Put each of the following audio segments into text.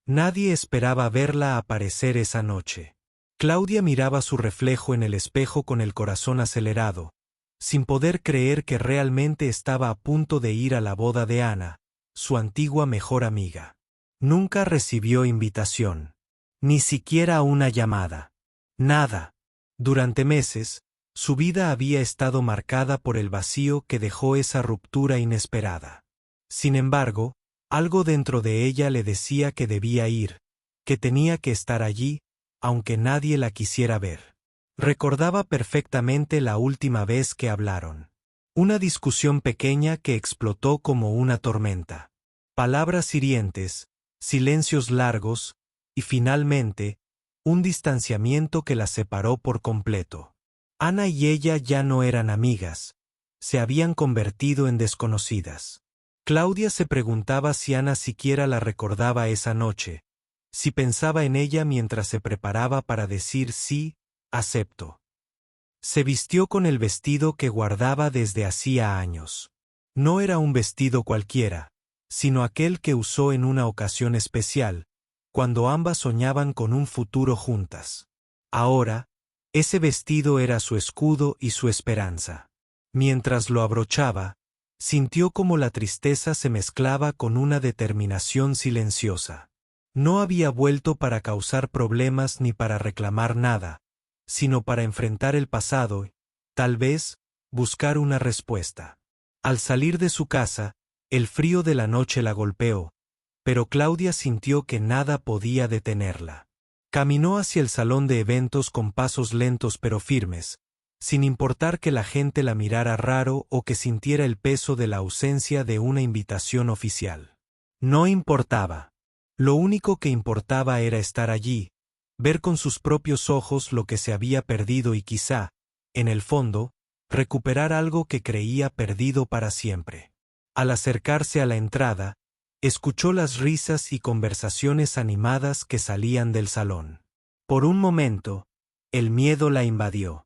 Nadie esperaba verla aparecer esa noche. Claudia miraba su reflejo en el espejo con el corazón acelerado, sin poder creer que realmente estaba a punto de ir a la boda de Ana, su antigua mejor amiga. Nunca recibió invitación. Ni siquiera una llamada. Nada. Durante meses, su vida había estado marcada por el vacío que dejó esa ruptura inesperada. Sin embargo, algo dentro de ella le decía que debía ir, que tenía que estar allí, aunque nadie la quisiera ver. Recordaba perfectamente la última vez que hablaron. Una discusión pequeña que explotó como una tormenta. Palabras hirientes, silencios largos, y finalmente, un distanciamiento que las separó por completo. Ana y ella ya no eran amigas, se habían convertido en desconocidas. Claudia se preguntaba si Ana siquiera la recordaba esa noche, si pensaba en ella mientras se preparaba para decir sí, acepto. Se vistió con el vestido que guardaba desde hacía años. No era un vestido cualquiera, sino aquel que usó en una ocasión especial, cuando ambas soñaban con un futuro juntas. Ahora, ese vestido era su escudo y su esperanza. Mientras lo abrochaba, sintió como la tristeza se mezclaba con una determinación silenciosa. No había vuelto para causar problemas ni para reclamar nada, sino para enfrentar el pasado y, tal vez, buscar una respuesta. Al salir de su casa, el frío de la noche la golpeó, pero Claudia sintió que nada podía detenerla. Caminó hacia el salón de eventos con pasos lentos pero firmes, sin importar que la gente la mirara raro o que sintiera el peso de la ausencia de una invitación oficial. No importaba. Lo único que importaba era estar allí, ver con sus propios ojos lo que se había perdido y quizá, en el fondo, recuperar algo que creía perdido para siempre. Al acercarse a la entrada, escuchó las risas y conversaciones animadas que salían del salón. Por un momento, el miedo la invadió.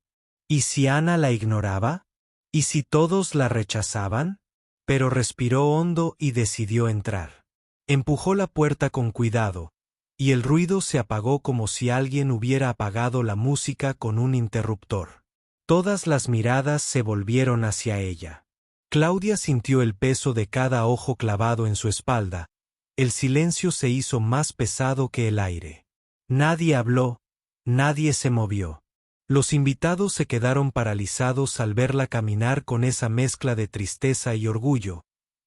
¿Y si Ana la ignoraba? ¿Y si todos la rechazaban? Pero respiró hondo y decidió entrar. Empujó la puerta con cuidado, y el ruido se apagó como si alguien hubiera apagado la música con un interruptor. Todas las miradas se volvieron hacia ella. Claudia sintió el peso de cada ojo clavado en su espalda. El silencio se hizo más pesado que el aire. Nadie habló, nadie se movió. Los invitados se quedaron paralizados al verla caminar con esa mezcla de tristeza y orgullo,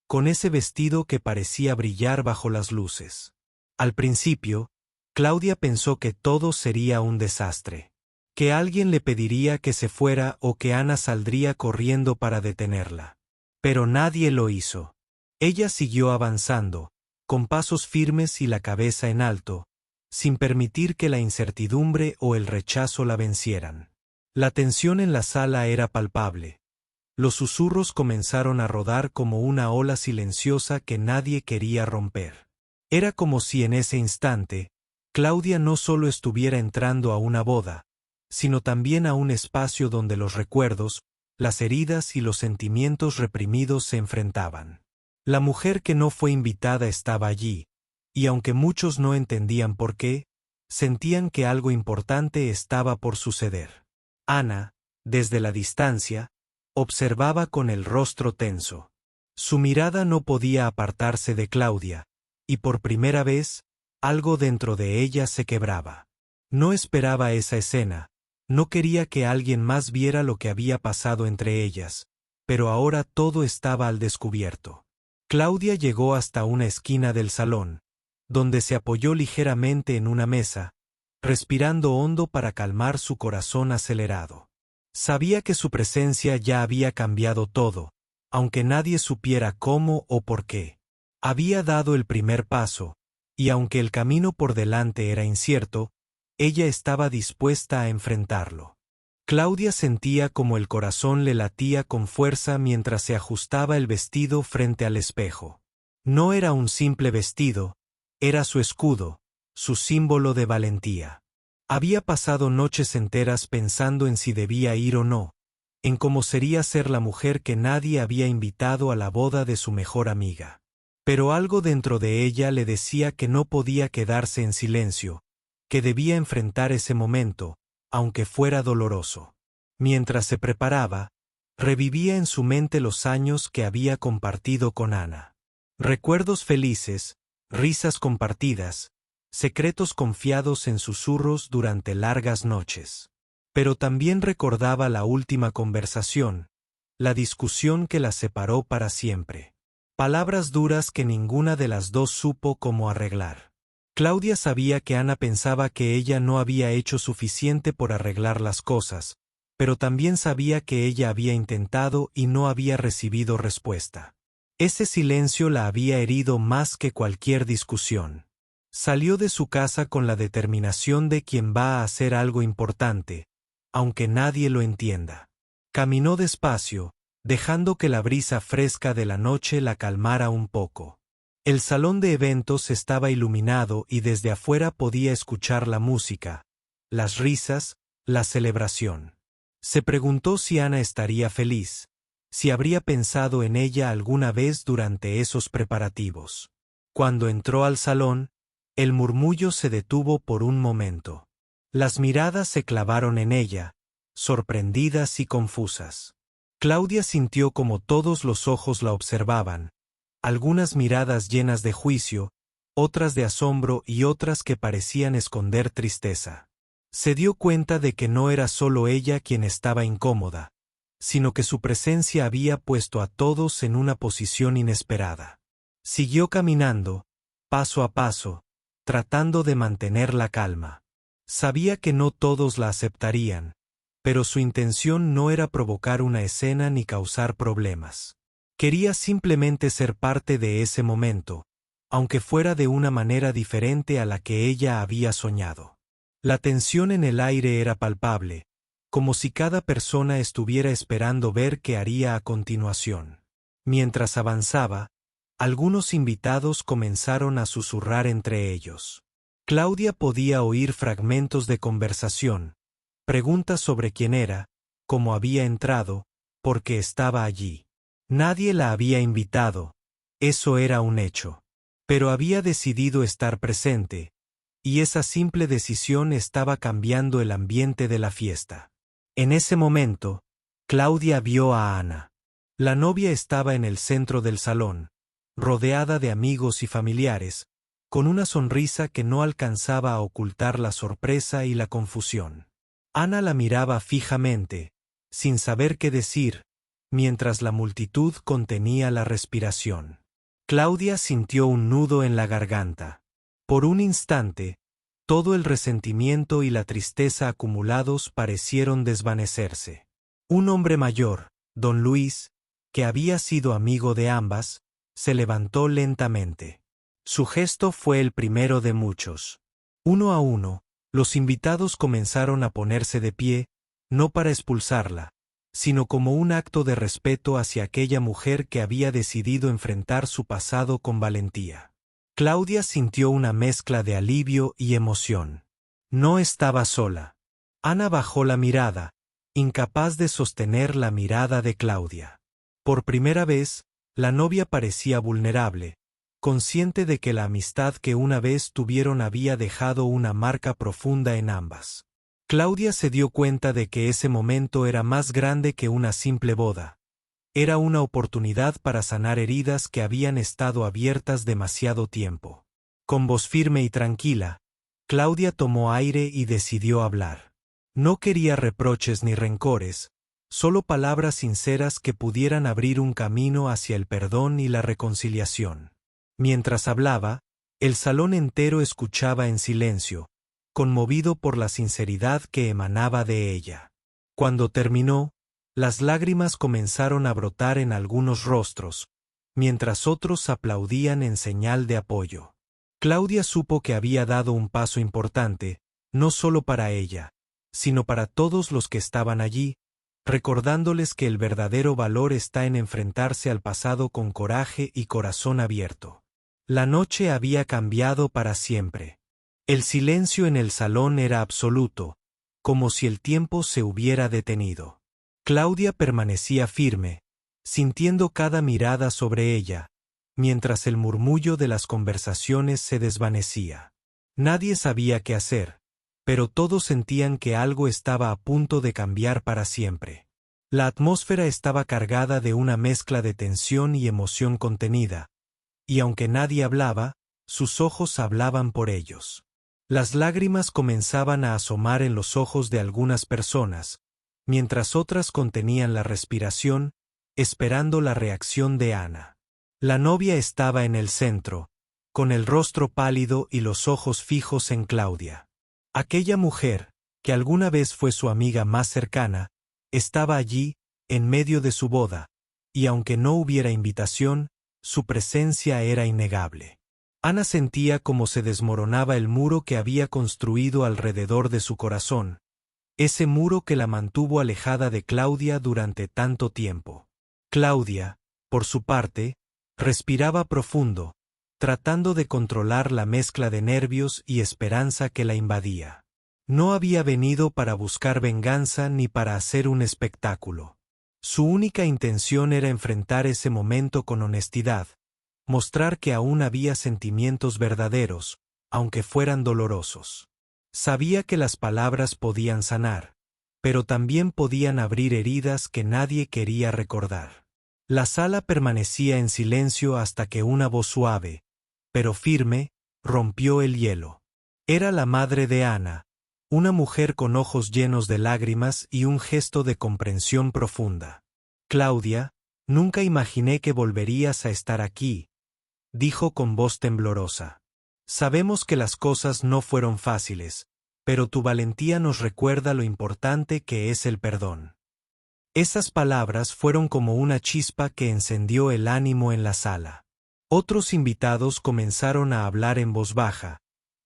con ese vestido que parecía brillar bajo las luces. Al principio, Claudia pensó que todo sería un desastre, que alguien le pediría que se fuera o que Ana saldría corriendo para detenerla. Pero nadie lo hizo. Ella siguió avanzando, con pasos firmes y la cabeza en alto, sin permitir que la incertidumbre o el rechazo la vencieran. La tensión en la sala era palpable. Los susurros comenzaron a rodar como una ola silenciosa que nadie quería romper. Era como si en ese instante, Claudia no solo estuviera entrando a una boda, sino también a un espacio donde los recuerdos, las heridas y los sentimientos reprimidos se enfrentaban. La mujer que no fue invitada estaba allí, y aunque muchos no entendían por qué, sentían que algo importante estaba por suceder. Ana, desde la distancia, observaba con el rostro tenso. Su mirada no podía apartarse de Claudia, y por primera vez, algo dentro de ella se quebraba. No esperaba esa escena, no quería que alguien más viera lo que había pasado entre ellas, pero ahora todo estaba al descubierto. Claudia llegó hasta una esquina del salón, donde se apoyó ligeramente en una mesa, respirando hondo para calmar su corazón acelerado. Sabía que su presencia ya había cambiado todo, aunque nadie supiera cómo o por qué. Había dado el primer paso, y aunque el camino por delante era incierto, ella estaba dispuesta a enfrentarlo. Claudia sentía como el corazón le latía con fuerza mientras se ajustaba el vestido frente al espejo. No era un simple vestido, era su escudo, su símbolo de valentía. Había pasado noches enteras pensando en si debía ir o no, en cómo sería ser la mujer que nadie había invitado a la boda de su mejor amiga. Pero algo dentro de ella le decía que no podía quedarse en silencio, que debía enfrentar ese momento, aunque fuera doloroso. Mientras se preparaba, revivía en su mente los años que había compartido con Ana. Recuerdos felices, risas compartidas, secretos confiados en susurros durante largas noches. Pero también recordaba la última conversación, la discusión que las separó para siempre. Palabras duras que ninguna de las dos supo cómo arreglar. Claudia sabía que Ana pensaba que ella no había hecho suficiente por arreglar las cosas, pero también sabía que ella había intentado y no había recibido respuesta. Ese silencio la había herido más que cualquier discusión. Salió de su casa con la determinación de quien va a hacer algo importante, aunque nadie lo entienda. Caminó despacio, dejando que la brisa fresca de la noche la calmara un poco. El salón de eventos estaba iluminado y desde afuera podía escuchar la música, las risas, la celebración. Se preguntó si Ana estaría feliz, si habría pensado en ella alguna vez durante esos preparativos. Cuando entró al salón, el murmullo se detuvo por un momento. Las miradas se clavaron en ella, sorprendidas y confusas. Claudia sintió como todos los ojos la observaban, algunas miradas llenas de juicio, otras de asombro y otras que parecían esconder tristeza. Se dio cuenta de que no era solo ella quien estaba incómoda, sino que su presencia había puesto a todos en una posición inesperada. Siguió caminando, paso a paso, tratando de mantener la calma. Sabía que no todos la aceptarían, pero su intención no era provocar una escena ni causar problemas. Quería simplemente ser parte de ese momento, aunque fuera de una manera diferente a la que ella había soñado. La tensión en el aire era palpable, como si cada persona estuviera esperando ver qué haría a continuación. Mientras avanzaba, algunos invitados comenzaron a susurrar entre ellos. Claudia podía oír fragmentos de conversación, preguntas sobre quién era, cómo había entrado, por qué estaba allí. Nadie la había invitado, eso era un hecho. Pero había decidido estar presente, y esa simple decisión estaba cambiando el ambiente de la fiesta. En ese momento, Claudia vio a Ana. La novia estaba en el centro del salón, rodeada de amigos y familiares, con una sonrisa que no alcanzaba a ocultar la sorpresa y la confusión. Ana la miraba fijamente, sin saber qué decir, mientras la multitud contenía la respiración. Claudia sintió un nudo en la garganta. Por un instante, todo el resentimiento y la tristeza acumulados parecieron desvanecerse. Un hombre mayor, don Luis, que había sido amigo de ambas, se levantó lentamente. Su gesto fue el primero de muchos. Uno a uno, los invitados comenzaron a ponerse de pie, no para expulsarla, sino como un acto de respeto hacia aquella mujer que había decidido enfrentar su pasado con valentía. Claudia sintió una mezcla de alivio y emoción. No estaba sola. Ana bajó la mirada, incapaz de sostener la mirada de Claudia. Por primera vez, la novia parecía vulnerable, consciente de que la amistad que una vez tuvieron había dejado una marca profunda en ambas. Claudia se dio cuenta de que ese momento era más grande que una simple boda. Era una oportunidad para sanar heridas que habían estado abiertas demasiado tiempo. Con voz firme y tranquila, Claudia tomó aire y decidió hablar. No quería reproches ni rencores, solo palabras sinceras que pudieran abrir un camino hacia el perdón y la reconciliación. Mientras hablaba, el salón entero escuchaba en silencio, conmovido por la sinceridad que emanaba de ella. Cuando terminó, las lágrimas comenzaron a brotar en algunos rostros, mientras otros aplaudían en señal de apoyo. Claudia supo que había dado un paso importante, no solo para ella, sino para todos los que estaban allí, recordándoles que el verdadero valor está en enfrentarse al pasado con coraje y corazón abierto. La noche había cambiado para siempre. El silencio en el salón era absoluto, como si el tiempo se hubiera detenido. Claudia permanecía firme, sintiendo cada mirada sobre ella, mientras el murmullo de las conversaciones se desvanecía. Nadie sabía qué hacer, pero todos sentían que algo estaba a punto de cambiar para siempre. La atmósfera estaba cargada de una mezcla de tensión y emoción contenida, y aunque nadie hablaba, sus ojos hablaban por ellos. Las lágrimas comenzaban a asomar en los ojos de algunas personas, mientras otras contenían la respiración, esperando la reacción de Ana. La novia estaba en el centro, con el rostro pálido y los ojos fijos en Claudia. Aquella mujer, que alguna vez fue su amiga más cercana, estaba allí, en medio de su boda, y aunque no hubiera invitación, su presencia era innegable. Ana sentía cómo se desmoronaba el muro que había construido alrededor de su corazón, ese muro que la mantuvo alejada de Claudia durante tanto tiempo. Claudia, por su parte, respiraba profundo, tratando de controlar la mezcla de nervios y esperanza que la invadía. No había venido para buscar venganza ni para hacer un espectáculo. Su única intención era enfrentar ese momento con honestidad, mostrar que aún había sentimientos verdaderos, aunque fueran dolorosos. Sabía que las palabras podían sanar, pero también podían abrir heridas que nadie quería recordar. La sala permanecía en silencio hasta que una voz suave, pero firme, rompió el hielo. Era la madre de Ana, una mujer con ojos llenos de lágrimas y un gesto de comprensión profunda. Claudia, nunca imaginé que volverías a estar aquí, dijo con voz temblorosa. Sabemos que las cosas no fueron fáciles, pero tu valentía nos recuerda lo importante que es el perdón. Esas palabras fueron como una chispa que encendió el ánimo en la sala. Otros invitados comenzaron a hablar en voz baja,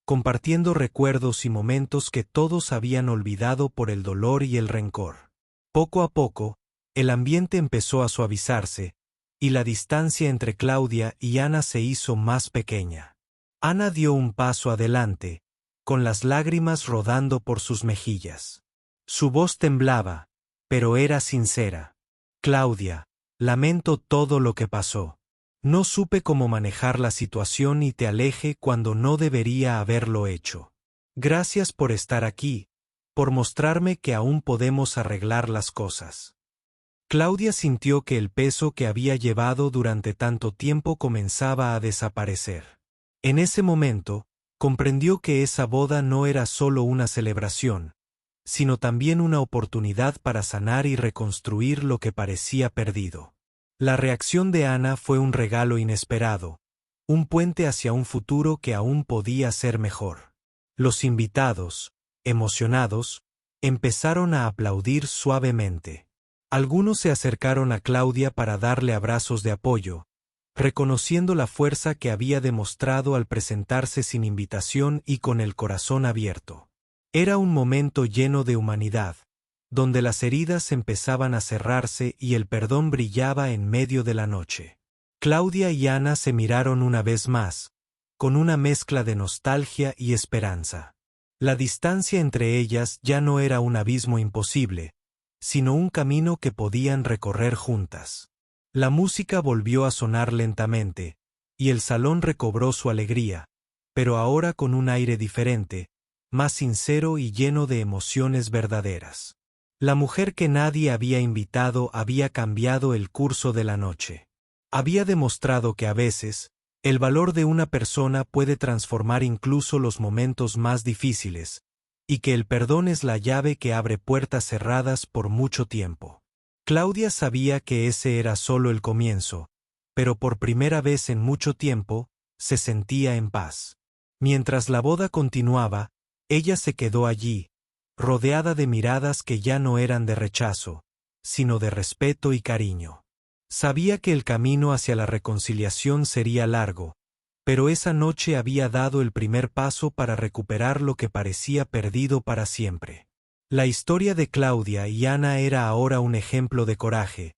compartiendo recuerdos y momentos que todos habían olvidado por el dolor y el rencor. Poco a poco, el ambiente empezó a suavizarse, y la distancia entre Claudia y Ana se hizo más pequeña. Ana dio un paso adelante, con las lágrimas rodando por sus mejillas. Su voz temblaba, pero era sincera. Claudia, lamento todo lo que pasó. No supe cómo manejar la situación y te alejé cuando no debería haberlo hecho. Gracias por estar aquí, por mostrarme que aún podemos arreglar las cosas. Claudia sintió que el peso que había llevado durante tanto tiempo comenzaba a desaparecer. En ese momento, comprendió que esa boda no era solo una celebración, sino también una oportunidad para sanar y reconstruir lo que parecía perdido. La reacción de Ana fue un regalo inesperado, un puente hacia un futuro que aún podía ser mejor. Los invitados, emocionados, empezaron a aplaudir suavemente. Algunos se acercaron a Claudia para darle abrazos de apoyo, reconociendo la fuerza que había demostrado al presentarse sin invitación y con el corazón abierto. Era un momento lleno de humanidad, donde las heridas empezaban a cerrarse y el perdón brillaba en medio de la noche. Claudia y Ana se miraron una vez más, con una mezcla de nostalgia y esperanza. La distancia entre ellas ya no era un abismo imposible, sino un camino que podían recorrer juntas. La música volvió a sonar lentamente, y el salón recobró su alegría, pero ahora con un aire diferente, más sincero y lleno de emociones verdaderas. La mujer que nadie había invitado había cambiado el curso de la noche. Había demostrado que a veces, el valor de una persona puede transformar incluso los momentos más difíciles, y que el perdón es la llave que abre puertas cerradas por mucho tiempo. Claudia sabía que ese era solo el comienzo, pero por primera vez en mucho tiempo, se sentía en paz. Mientras la boda continuaba, ella se quedó allí, rodeada de miradas que ya no eran de rechazo, sino de respeto y cariño. Sabía que el camino hacia la reconciliación sería largo, pero esa noche había dado el primer paso para recuperar lo que parecía perdido para siempre. La historia de Claudia y Ana era ahora un ejemplo de coraje,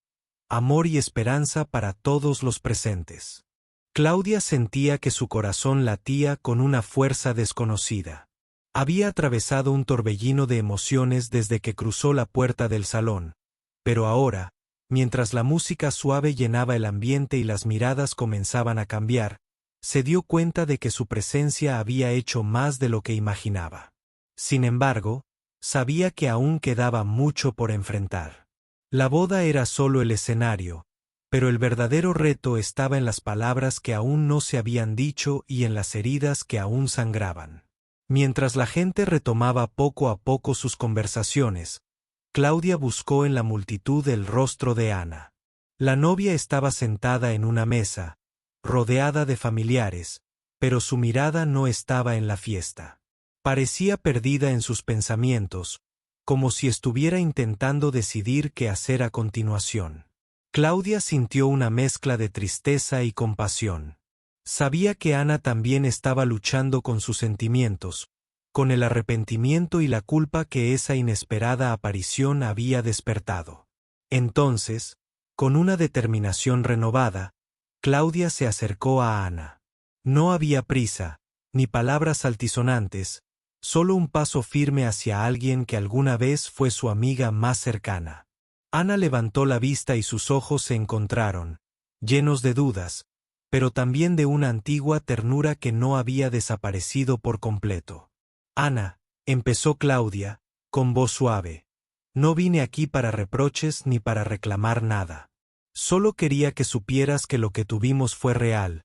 amor y esperanza para todos los presentes. Claudia sentía que su corazón latía con una fuerza desconocida. Había atravesado un torbellino de emociones desde que cruzó la puerta del salón, pero ahora, Mientras la música suave llenaba el ambiente y las miradas comenzaban a cambiar, se dio cuenta de que su presencia había hecho más de lo que imaginaba. Sin embargo, sabía que aún quedaba mucho por enfrentar. La boda era solo el escenario, pero el verdadero reto estaba en las palabras que aún no se habían dicho y en las heridas que aún sangraban. Mientras la gente retomaba poco a poco sus conversaciones, Claudia buscó en la multitud el rostro de Ana. La novia estaba sentada en una mesa, rodeada de familiares, pero su mirada no estaba en la fiesta. Parecía perdida en sus pensamientos, como si estuviera intentando decidir qué hacer a continuación. Claudia sintió una mezcla de tristeza y compasión. Sabía que Ana también estaba luchando con sus sentimientos, con el arrepentimiento y la culpa que esa inesperada aparición había despertado. Entonces, con una determinación renovada, Claudia se acercó a Ana. No había prisa, ni palabras altisonantes, solo un paso firme hacia alguien que alguna vez fue su amiga más cercana. Ana levantó la vista y sus ojos se encontraron, llenos de dudas, pero también de una antigua ternura que no había desaparecido por completo. Ana, empezó Claudia, con voz suave, no vine aquí para reproches ni para reclamar nada. Solo quería que supieras que lo que tuvimos fue real,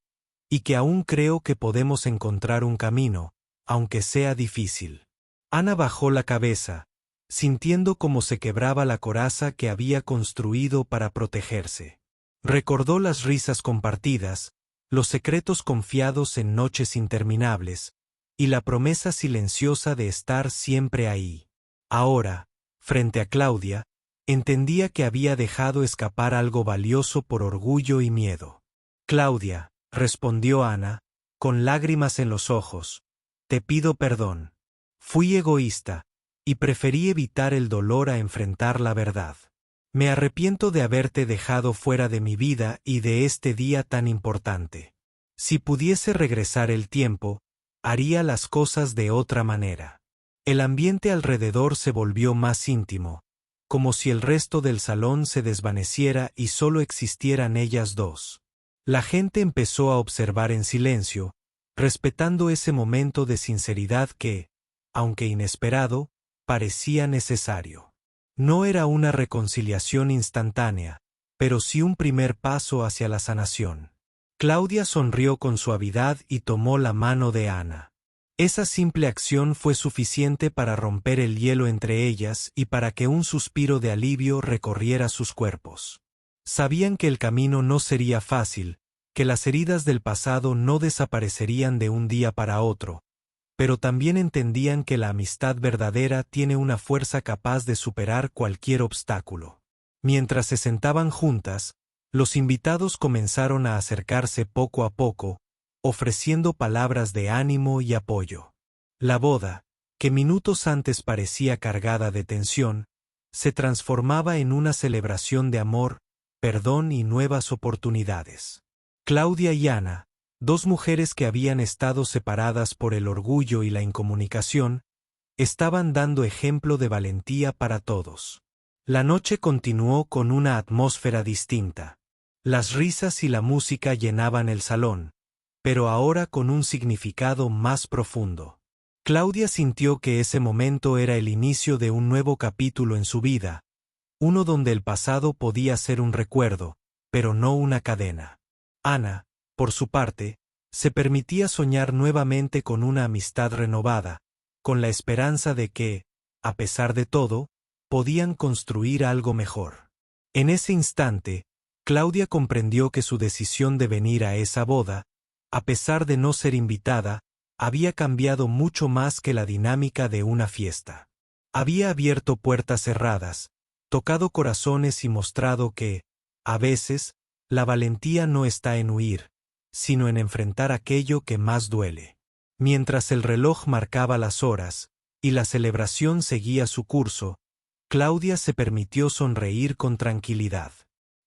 y que aún creo que podemos encontrar un camino, aunque sea difícil. Ana bajó la cabeza, sintiendo cómo se quebraba la coraza que había construido para protegerse. Recordó las risas compartidas, los secretos confiados en noches interminables, y la promesa silenciosa de estar siempre ahí. Ahora, frente a Claudia, entendía que había dejado escapar algo valioso por orgullo y miedo. Claudia, respondió Ana, con lágrimas en los ojos, te pido perdón. Fui egoísta, y preferí evitar el dolor a enfrentar la verdad. Me arrepiento de haberte dejado fuera de mi vida y de este día tan importante. Si pudiese regresar el tiempo, haría las cosas de otra manera. El ambiente alrededor se volvió más íntimo, como si el resto del salón se desvaneciera y solo existieran ellas dos. La gente empezó a observar en silencio, respetando ese momento de sinceridad que, aunque inesperado, parecía necesario. No era una reconciliación instantánea, pero sí un primer paso hacia la sanación. Claudia sonrió con suavidad y tomó la mano de Ana. Esa simple acción fue suficiente para romper el hielo entre ellas y para que un suspiro de alivio recorriera sus cuerpos. Sabían que el camino no sería fácil, que las heridas del pasado no desaparecerían de un día para otro, pero también entendían que la amistad verdadera tiene una fuerza capaz de superar cualquier obstáculo. Mientras se sentaban juntas, los invitados comenzaron a acercarse poco a poco, ofreciendo palabras de ánimo y apoyo. La boda, que minutos antes parecía cargada de tensión, se transformaba en una celebración de amor, perdón y nuevas oportunidades. Claudia y Ana, dos mujeres que habían estado separadas por el orgullo y la incomunicación, estaban dando ejemplo de valentía para todos. La noche continuó con una atmósfera distinta. Las risas y la música llenaban el salón, pero ahora con un significado más profundo. Claudia sintió que ese momento era el inicio de un nuevo capítulo en su vida, uno donde el pasado podía ser un recuerdo, pero no una cadena. Ana, por su parte, se permitía soñar nuevamente con una amistad renovada, con la esperanza de que, a pesar de todo, podían construir algo mejor. En ese instante, Claudia comprendió que su decisión de venir a esa boda, a pesar de no ser invitada, había cambiado mucho más que la dinámica de una fiesta. Había abierto puertas cerradas, tocado corazones y mostrado que, a veces, la valentía no está en huir, sino en enfrentar aquello que más duele. Mientras el reloj marcaba las horas, y la celebración seguía su curso, Claudia se permitió sonreír con tranquilidad.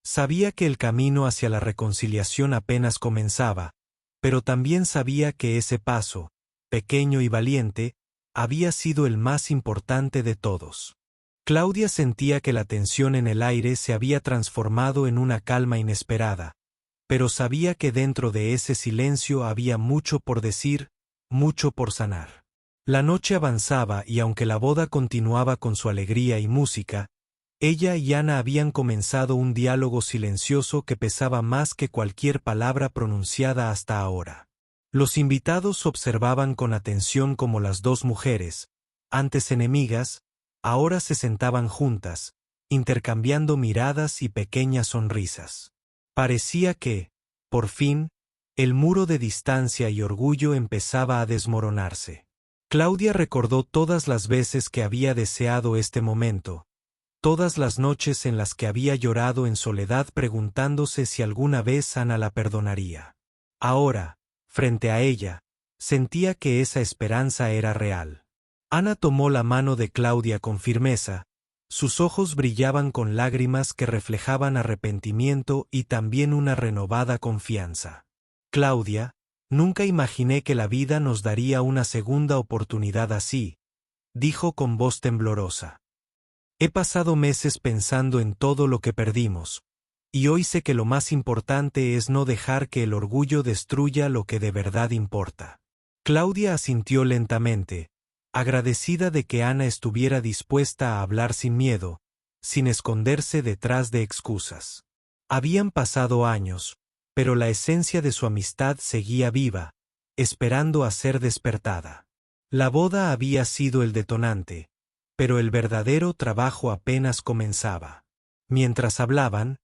Sabía que el camino hacia la reconciliación apenas comenzaba, pero también sabía que ese paso, pequeño y valiente, había sido el más importante de todos. Claudia sentía que la tensión en el aire se había transformado en una calma inesperada, pero sabía que dentro de ese silencio había mucho por decir, mucho por sanar. La noche avanzaba y aunque la boda continuaba con su alegría y música, ella y Ana habían comenzado un diálogo silencioso que pesaba más que cualquier palabra pronunciada hasta ahora. Los invitados observaban con atención cómo las dos mujeres, antes enemigas, ahora se sentaban juntas, intercambiando miradas y pequeñas sonrisas. Parecía que, por fin, el muro de distancia y orgullo empezaba a desmoronarse. Claudia recordó todas las veces que había deseado este momento, todas las noches en las que había llorado en soledad preguntándose si alguna vez Ana la perdonaría. Ahora, frente a ella, sentía que esa esperanza era real. Ana tomó la mano de Claudia con firmeza, sus ojos brillaban con lágrimas que reflejaban arrepentimiento y también una renovada confianza. Claudia, nunca imaginé que la vida nos daría una segunda oportunidad así, dijo con voz temblorosa. He pasado meses pensando en todo lo que perdimos, y hoy sé que lo más importante es no dejar que el orgullo destruya lo que de verdad importa. Claudia asintió lentamente, agradecida de que Ana estuviera dispuesta a hablar sin miedo, sin esconderse detrás de excusas. Habían pasado años, pero la esencia de su amistad seguía viva, esperando a ser despertada. La boda había sido el detonante, pero el verdadero trabajo apenas comenzaba. Mientras hablaban,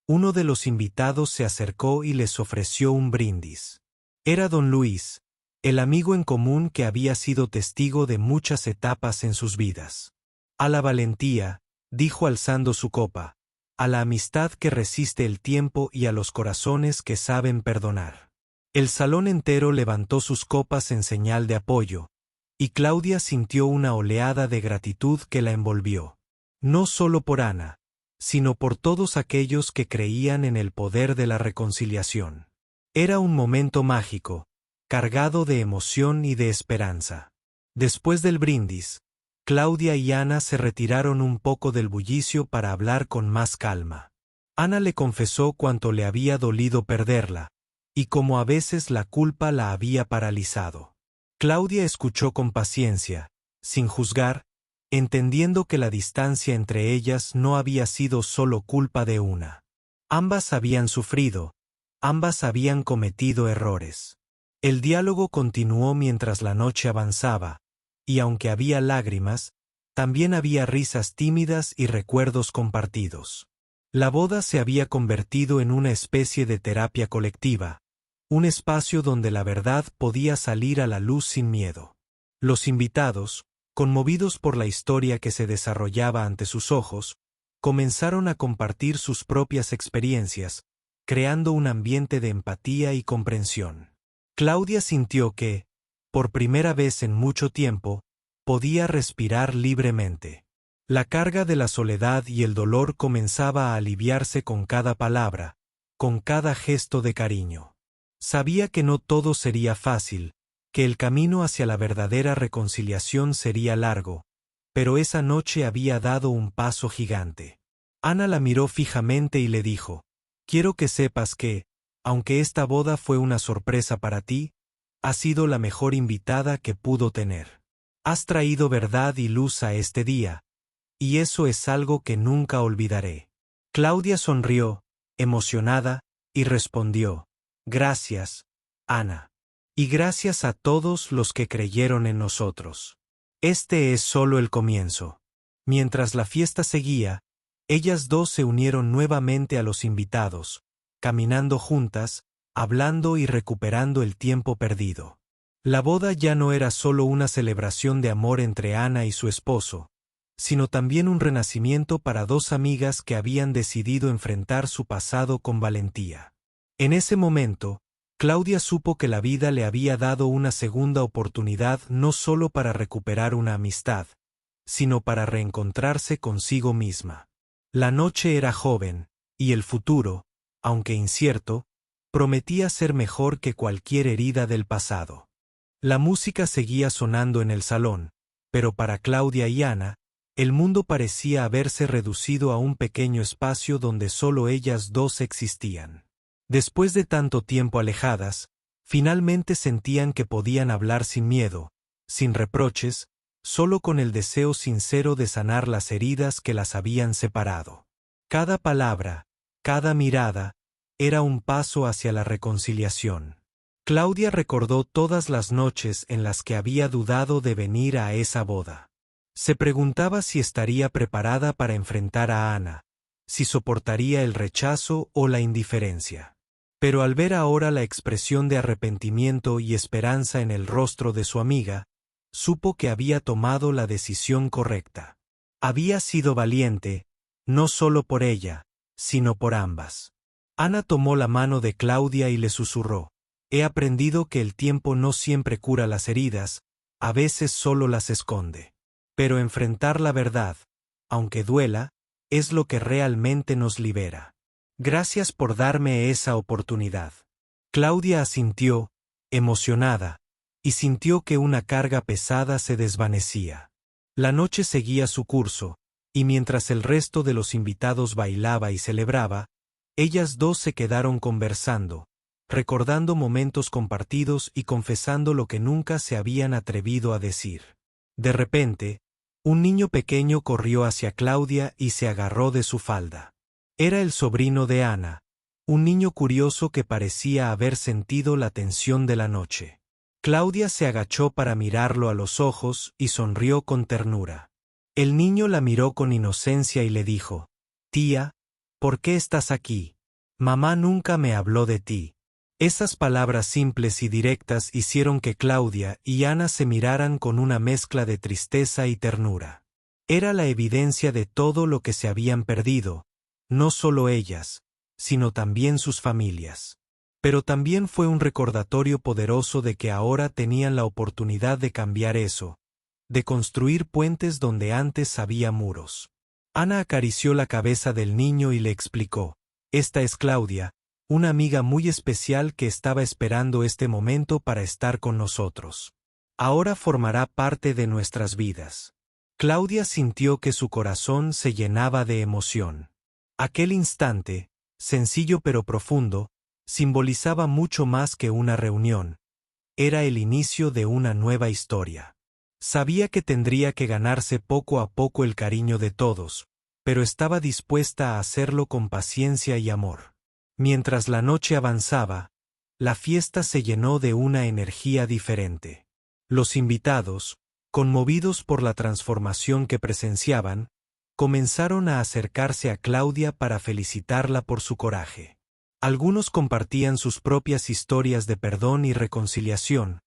uno de los invitados se acercó y les ofreció un brindis. Era don Luis, el amigo en común que había sido testigo de muchas etapas en sus vidas. A la valentía, dijo alzando su copa, a la amistad que resiste el tiempo y a los corazones que saben perdonar. El salón entero levantó sus copas en señal de apoyo, y Claudia sintió una oleada de gratitud que la envolvió. No solo por Ana, sino por todos aquellos que creían en el poder de la reconciliación. Era un momento mágico, cargado de emoción y de esperanza. Después del brindis, Claudia y Ana se retiraron un poco del bullicio para hablar con más calma. Ana le confesó cuánto le había dolido perderla, y cómo a veces la culpa la había paralizado. Claudia escuchó con paciencia, sin juzgar, entendiendo que la distancia entre ellas no había sido solo culpa de una. Ambas habían sufrido, ambas habían cometido errores. El diálogo continuó mientras la noche avanzaba, y aunque había lágrimas, también había risas tímidas y recuerdos compartidos. La boda se había convertido en una especie de terapia colectiva, un espacio donde la verdad podía salir a la luz sin miedo. Los invitados, conmovidos por la historia que se desarrollaba ante sus ojos, comenzaron a compartir sus propias experiencias, creando un ambiente de empatía y comprensión. Claudia sintió que, por primera vez en mucho tiempo, podía respirar libremente. La carga de la soledad y el dolor comenzaba a aliviarse con cada palabra, con cada gesto de cariño. Sabía que no todo sería fácil, que el camino hacia la verdadera reconciliación sería largo, pero esa noche había dado un paso gigante. Ana la miró fijamente y le dijo, «Quiero que sepas que, aunque esta boda fue una sorpresa para ti, has sido la mejor invitada que pudo tener. Has traído verdad y luz a este día, y eso es algo que nunca olvidaré». Claudia sonrió, emocionada, y respondió, «Gracias, Ana. Y gracias a todos los que creyeron en nosotros. Este es solo el comienzo». Mientras la fiesta seguía, ellas dos se unieron nuevamente a los invitados, caminando juntas, hablando y recuperando el tiempo perdido. La boda ya no era solo una celebración de amor entre Ana y su esposo, sino también un renacimiento para dos amigas que habían decidido enfrentar su pasado con valentía. En ese momento, Claudia supo que la vida le había dado una segunda oportunidad no solo para recuperar una amistad, sino para reencontrarse consigo misma. La noche era joven, y el futuro, aunque incierto, prometía ser mejor que cualquier herida del pasado. La música seguía sonando en el salón, pero para Claudia y Ana, El mundo parecía haberse reducido a un pequeño espacio donde solo ellas dos existían. Después de tanto tiempo alejadas, finalmente sentían que podían hablar sin miedo, sin reproches, solo con el deseo sincero de sanar las heridas que las habían separado. Cada palabra, cada mirada, era un paso hacia la reconciliación. Claudia recordó todas las noches en las que había dudado de venir a esa boda. Se preguntaba si estaría preparada para enfrentar a Ana, si soportaría el rechazo o la indiferencia. Pero al ver ahora la expresión de arrepentimiento y esperanza en el rostro de su amiga, supo que había tomado la decisión correcta. Había sido valiente, no solo por ella, sino por ambas. Ana tomó la mano de Claudia y le susurró: «He aprendido que el tiempo no siempre cura las heridas, a veces solo las esconde. Pero enfrentar la verdad, aunque duela, es lo que realmente nos libera. Gracias por darme esa oportunidad». Claudia asintió, emocionada, y sintió que una carga pesada se desvanecía. La noche seguía su curso, y mientras el resto de los invitados bailaba y celebraba, ellas dos se quedaron conversando, recordando momentos compartidos y confesando lo que nunca se habían atrevido a decir. De repente, un niño pequeño corrió hacia Claudia y se agarró de su falda. Era el sobrino de Ana, un niño curioso que parecía haber sentido la tensión de la noche. Claudia se agachó para mirarlo a los ojos y sonrió con ternura. El niño la miró con inocencia y le dijo: «Tía, ¿por qué estás aquí? Mamá nunca me habló de ti». Esas palabras simples y directas hicieron que Claudia y Ana se miraran con una mezcla de tristeza y ternura. Era la evidencia de todo lo que se habían perdido, no solo ellas, sino también sus familias. Pero también fue un recordatorio poderoso de que ahora tenían la oportunidad de cambiar eso, de construir puentes donde antes había muros. Ana acarició la cabeza del niño y le explicó: «Esta es Claudia, una amiga muy especial que estaba esperando este momento para estar con nosotros. Ahora formará parte de nuestras vidas». Claudia sintió que su corazón se llenaba de emoción. Aquel instante, sencillo pero profundo, simbolizaba mucho más que una reunión. Era el inicio de una nueva historia. Sabía que tendría que ganarse poco a poco el cariño de todos, pero estaba dispuesta a hacerlo con paciencia y amor. Mientras la noche avanzaba, la fiesta se llenó de una energía diferente. Los invitados, conmovidos por la transformación que presenciaban, comenzaron a acercarse a Claudia para felicitarla por su coraje. Algunos compartían sus propias historias de perdón y reconciliación,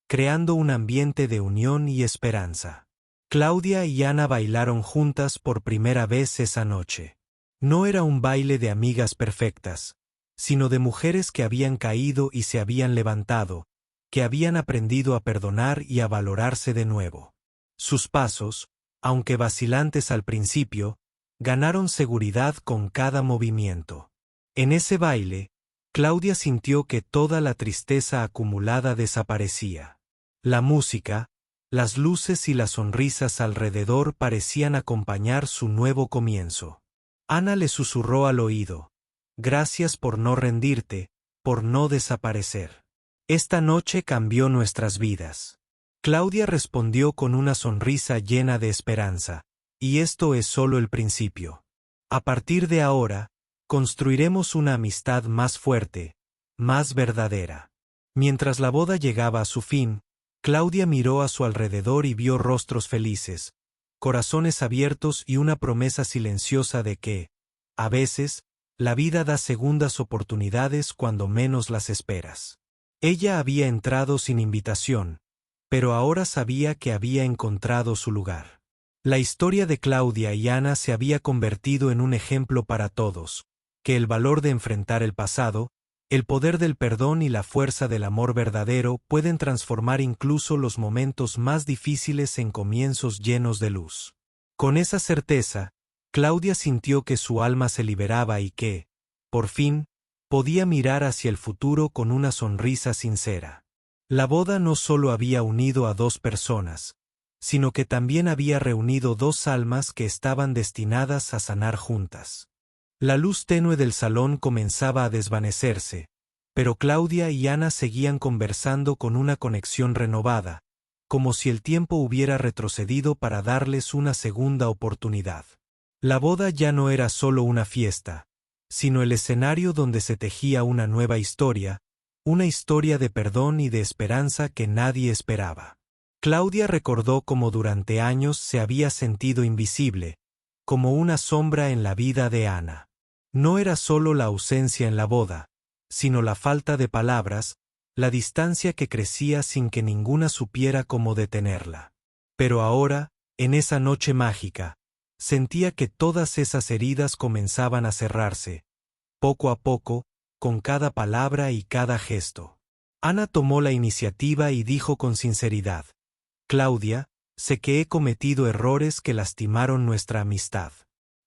creando un ambiente de unión y esperanza. Claudia y Ana bailaron juntas por primera vez esa noche. No era un baile de amigas perfectas, sino de mujeres que habían caído y se habían levantado, que habían aprendido a perdonar y a valorarse de nuevo. Sus pasos, aunque vacilantes al principio, ganaron seguridad con cada movimiento. En ese baile, Claudia sintió que toda la tristeza acumulada desaparecía. La música, las luces y las sonrisas alrededor parecían acompañar su nuevo comienzo. Ana le susurró al oído: «Gracias por no rendirte, por no desaparecer. Esta noche cambió nuestras vidas». Claudia respondió con una sonrisa llena de esperanza: «Y esto es solo el principio. A partir de ahora, construiremos una amistad más fuerte, más verdadera». Mientras la boda llegaba a su fin, Claudia miró a su alrededor y vio rostros felices, corazones abiertos y una promesa silenciosa de que, a veces, la vida da segundas oportunidades cuando menos las esperas. Ella había entrado sin invitación, pero ahora sabía que había encontrado su lugar. La historia de Claudia y Ana se había convertido en un ejemplo para todos, que el valor de enfrentar el pasado, el poder del perdón y la fuerza del amor verdadero pueden transformar incluso los momentos más difíciles en comienzos llenos de luz. Con esa certeza, Claudia sintió que su alma se liberaba y que, por fin, podía mirar hacia el futuro con una sonrisa sincera. La boda no solo había unido a dos personas, sino que también había reunido dos almas que estaban destinadas a sanar juntas. La luz tenue del salón comenzaba a desvanecerse, pero Claudia y Ana seguían conversando con una conexión renovada, como si el tiempo hubiera retrocedido para darles una segunda oportunidad. La boda ya no era solo una fiesta, sino el escenario donde se tejía una nueva historia, una historia de perdón y de esperanza que nadie esperaba. Claudia recordó cómo durante años se había sentido invisible, como una sombra en la vida de Ana. No era solo la ausencia en la boda, sino la falta de palabras, la distancia que crecía sin que ninguna supiera cómo detenerla. Pero ahora, en esa noche mágica, sentía que todas esas heridas comenzaban a cerrarse, poco a poco, con cada palabra y cada gesto. Ana tomó la iniciativa y dijo con sinceridad: Claudia, sé que he cometido errores que lastimaron nuestra amistad.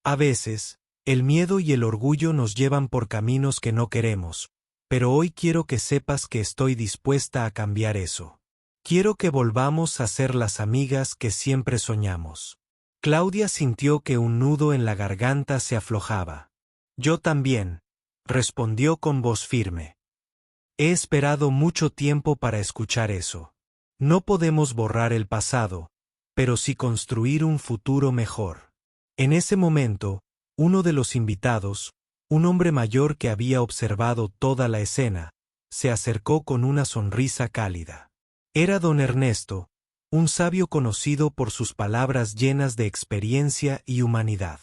A veces, el miedo y el orgullo nos llevan por caminos que no queremos, pero hoy quiero que sepas que estoy dispuesta a cambiar eso. Quiero que volvamos a ser las amigas que siempre soñamos. Claudia sintió que un nudo en la garganta se aflojaba. Yo también, respondió con voz firme. He esperado mucho tiempo para escuchar eso. No podemos borrar el pasado, pero sí construir un futuro mejor. En ese momento, uno de los invitados, un hombre mayor que había observado toda la escena, se acercó con una sonrisa cálida. Era don Ernesto, un sabio conocido por sus palabras llenas de experiencia y humanidad.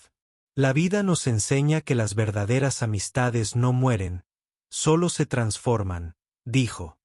La vida nos enseña que las verdaderas amistades no mueren, solo se transforman, dijo.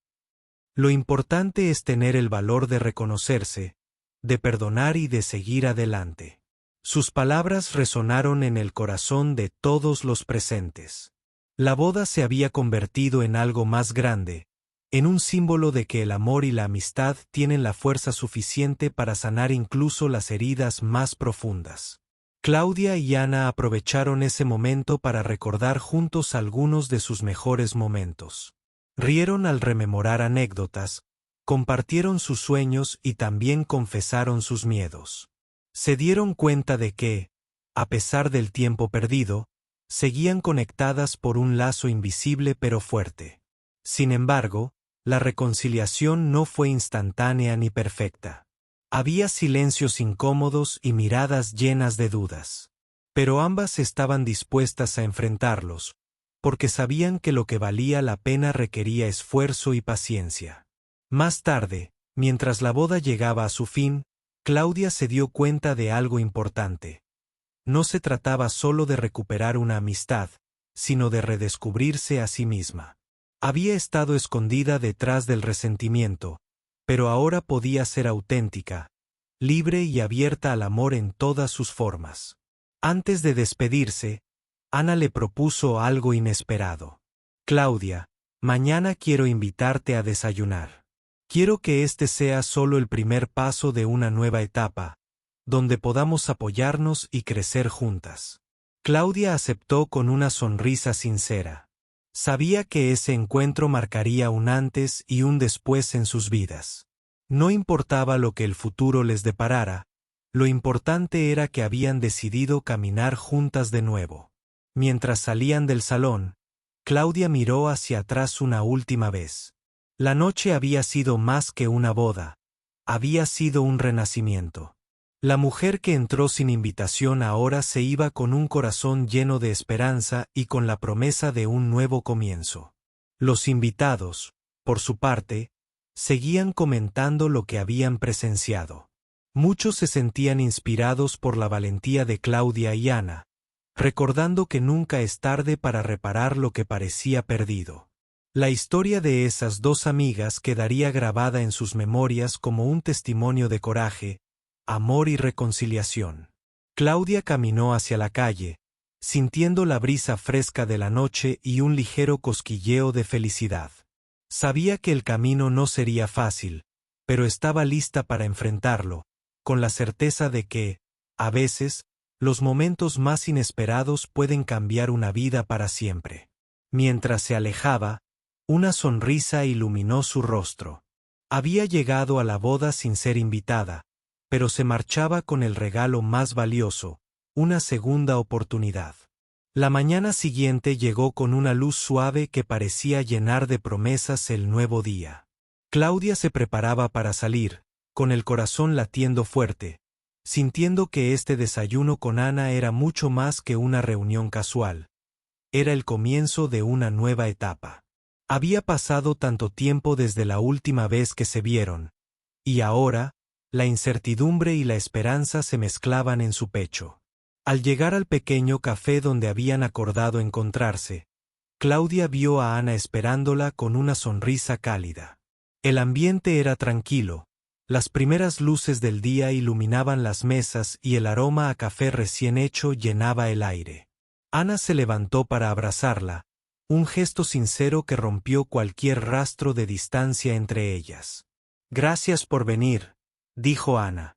Lo importante es tener el valor de reconocerse, de perdonar y de seguir adelante. Sus palabras resonaron en el corazón de todos los presentes. La boda se había convertido en algo más grande, en un símbolo de que el amor y la amistad tienen la fuerza suficiente para sanar incluso las heridas más profundas. Claudia y Ana aprovecharon ese momento para recordar juntos algunos de sus mejores momentos. Rieron al rememorar anécdotas, compartieron sus sueños y también confesaron sus miedos. Se dieron cuenta de que, a pesar del tiempo perdido, seguían conectadas por un lazo invisible pero fuerte. Sin embargo, la reconciliación no fue instantánea ni perfecta. Había silencios incómodos y miradas llenas de dudas. Pero ambas estaban dispuestas a enfrentarlos, porque sabían que lo que valía la pena requería esfuerzo y paciencia. Más tarde, mientras la boda llegaba a su fin, Claudia se dio cuenta de algo importante. No se trataba solo de recuperar una amistad, sino de redescubrirse a sí misma. Había estado escondida detrás del resentimiento, pero ahora podía ser auténtica, libre y abierta al amor en todas sus formas. Antes de despedirse, Ana le propuso algo inesperado. Claudia, mañana quiero invitarte a desayunar. Quiero que este sea solo el primer paso de una nueva etapa, donde podamos apoyarnos y crecer juntas. Claudia aceptó con una sonrisa sincera. Sabía que ese encuentro marcaría un antes y un después en sus vidas. No importaba lo que el futuro les deparara, lo importante era que habían decidido caminar juntas de nuevo. Mientras salían del salón, Claudia miró hacia atrás una última vez. La noche había sido más que una boda, había sido un renacimiento. La mujer que entró sin invitación ahora se iba con un corazón lleno de esperanza y con la promesa de un nuevo comienzo. Los invitados, por su parte, seguían comentando lo que habían presenciado. Muchos se sentían inspirados por la valentía de Claudia y Ana, recordando que nunca es tarde para reparar lo que parecía perdido. La historia de esas dos amigas quedaría grabada en sus memorias como un testimonio de coraje, amor y reconciliación. Claudia caminó hacia la calle, sintiendo la brisa fresca de la noche y un ligero cosquilleo de felicidad. Sabía que el camino no sería fácil, pero estaba lista para enfrentarlo, con la certeza de que, a veces, los momentos más inesperados pueden cambiar una vida para siempre. Mientras se alejaba, una sonrisa iluminó su rostro. Había llegado a la boda sin ser invitada, pero se marchaba con el regalo más valioso, una segunda oportunidad. La mañana siguiente llegó con una luz suave que parecía llenar de promesas el nuevo día. Claudia se preparaba para salir, con el corazón latiendo fuerte, sintiendo que este desayuno con Ana era mucho más que una reunión casual. Era el comienzo de una nueva etapa. Había pasado tanto tiempo desde la última vez que se vieron, y ahora, la incertidumbre y la esperanza se mezclaban en su pecho. Al llegar al pequeño café donde habían acordado encontrarse, Claudia vio a Ana esperándola con una sonrisa cálida. El ambiente era tranquilo, las primeras luces del día iluminaban las mesas y el aroma a café recién hecho llenaba el aire. Ana se levantó para abrazarla, un gesto sincero que rompió cualquier rastro de distancia entre ellas. «Gracias por venir», dijo Ana.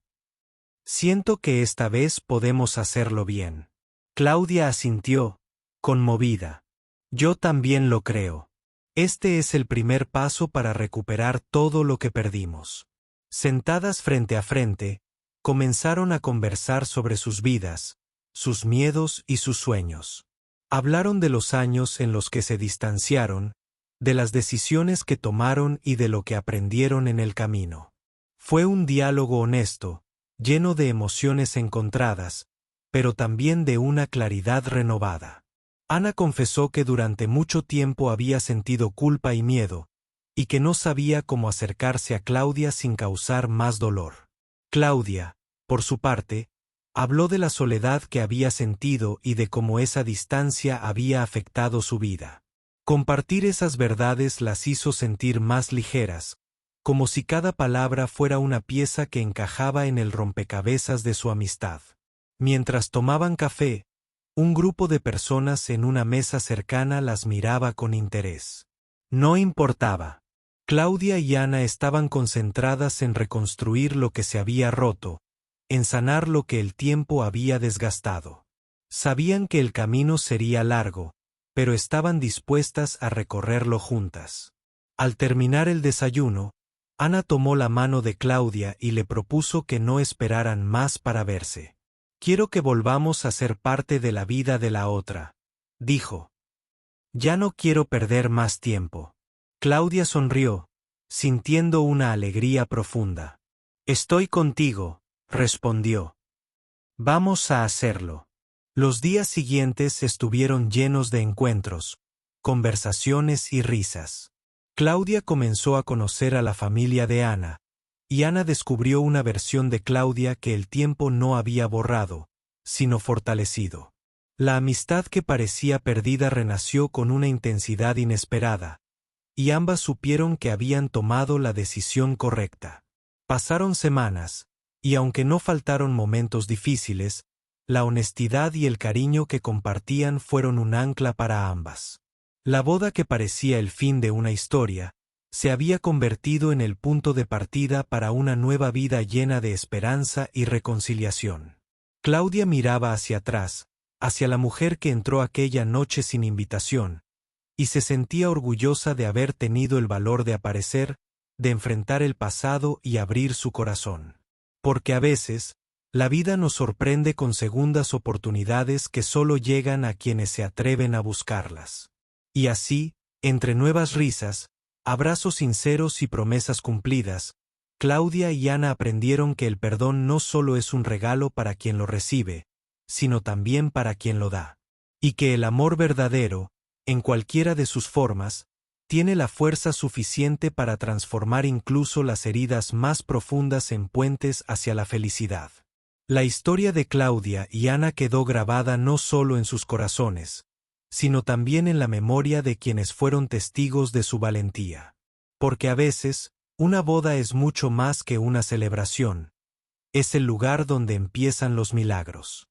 «Siento que esta vez podemos hacerlo bien». Claudia asintió, conmovida. «Yo también lo creo. Este es el primer paso para recuperar todo lo que perdimos». Sentadas frente a frente, comenzaron a conversar sobre sus vidas, sus miedos y sus sueños. Hablaron de los años en los que se distanciaron, de las decisiones que tomaron y de lo que aprendieron en el camino. Fue un diálogo honesto, lleno de emociones encontradas, pero también de una claridad renovada. Ana confesó que durante mucho tiempo había sentido culpa y miedo, y que no sabía cómo acercarse a Claudia sin causar más dolor. Claudia, por su parte, habló de la soledad que había sentido y de cómo esa distancia había afectado su vida. Compartir esas verdades las hizo sentir más ligeras, como si cada palabra fuera una pieza que encajaba en el rompecabezas de su amistad. Mientras tomaban café, un grupo de personas en una mesa cercana las miraba con interés. No importaba. Claudia y Ana estaban concentradas en reconstruir lo que se había roto, en sanar lo que el tiempo había desgastado. Sabían que el camino sería largo, pero estaban dispuestas a recorrerlo juntas. Al terminar el desayuno, Ana tomó la mano de Claudia y le propuso que no esperaran más para verse. «Quiero que volvamos a ser parte de la vida de la otra», dijo. «Ya no quiero perder más tiempo». Claudia sonrió, sintiendo una alegría profunda. «Estoy contigo», respondió. «Vamos a hacerlo». Los días siguientes estuvieron llenos de encuentros, conversaciones y risas. Claudia comenzó a conocer a la familia de Ana, y Ana descubrió una versión de Claudia que el tiempo no había borrado, sino fortalecido. La amistad que parecía perdida renació con una intensidad inesperada, y ambas supieron que habían tomado la decisión correcta. Pasaron semanas, y aunque no faltaron momentos difíciles, la honestidad y el cariño que compartían fueron un ancla para ambas. La boda que parecía el fin de una historia, se había convertido en el punto de partida para una nueva vida llena de esperanza y reconciliación. Claudia miraba hacia atrás, hacia la mujer que entró aquella noche sin invitación, y se sentía orgullosa de haber tenido el valor de aparecer, de enfrentar el pasado y abrir su corazón. Porque a veces, la vida nos sorprende con segundas oportunidades que solo llegan a quienes se atreven a buscarlas. Y así, entre nuevas risas, abrazos sinceros y promesas cumplidas, Claudia y Ana aprendieron que el perdón no solo es un regalo para quien lo recibe, sino también para quien lo da. Y que el amor verdadero, en cualquiera de sus formas, tiene la fuerza suficiente para transformar incluso las heridas más profundas en puentes hacia la felicidad. La historia de Claudia y Ana quedó grabada no solo en sus corazones, sino también en la memoria de quienes fueron testigos de su valentía. Porque a veces, una boda es mucho más que una celebración. Es el lugar donde empiezan los milagros.